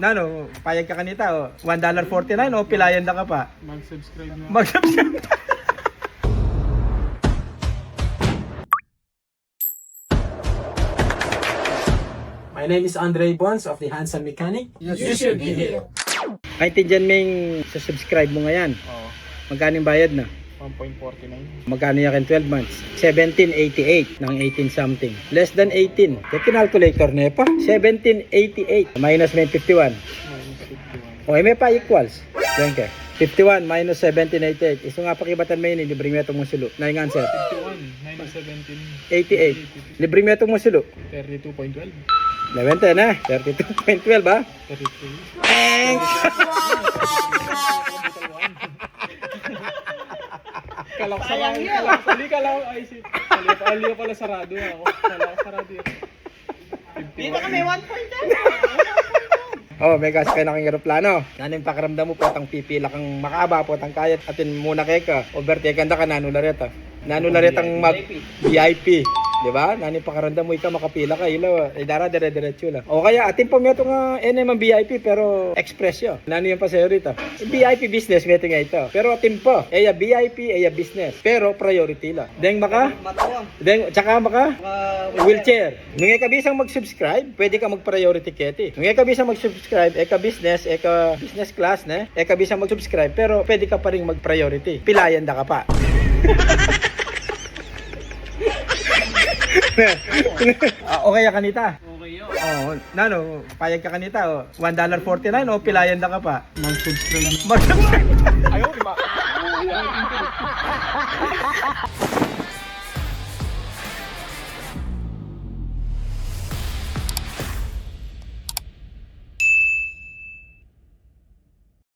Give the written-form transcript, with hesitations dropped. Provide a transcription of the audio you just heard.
Nano, payag ka kanita, oh. $1.49 o pilayan na ka pa. Mag-subscribe na. Mag-subscribe. My name is Andre Bonds of the Handsome Mechanic. YouTube video. Kahit dyan Ming, sa subscribe mo ngayon. Oo. Magkano yung bayad na? 1.49. Magkano yan 12 months? 1788 ng 18 something. Less than 18. Yung kinalculator na pa. 1788 minus may 51. Minus 51. Okay, may pa equals. Yan ka. 51 minus 1788. Iso nga pakibatan mo yun, libre mo itong musulo. Na yung answer. 51 minus 88. Libre mo itong musulo. 32.12. 11 na. 32.12 ba? 33. Sayang yun. Kali pala sarado ako. Kala sarado yun. Dito kami 1 point. Oh, may gas kayo na kang aeroplano. Naning pakiramdam mo po tang pipila kang makaba po tang kayat atin muna kay ka. Overtake ka nanulareta. Nanulareta ang VIP. Di ba? Naning pakiramdam mo ikaw makapila ka ilaw. Idara dire-diretso lang. O kaya atin pa mo itong NM VIP pero express yo. Nano yung pasero rito? VIP business meeting nga ito. Pero atin pa. Eya VIP, eya business. Pero priority lang. Deng maka? Matuwang. Deng tsaka maka? Wheelchair. Nung ikabisang mag-subscribe, pwede ka mag-priority keti. Nung ikabisang mag-subscribe, eka-business class, ne? Ikabisang mag-subscribe, pero pwede ka pa rin mag-priority. Pilayan da ka pa. Okay ka kanita? Okay yun. Oo. Nano, payag ka kanita, oh. $1.49 o pilayan da ka pa? Mag-subscribe na. Mag-subscribe. Ayaw, di ba?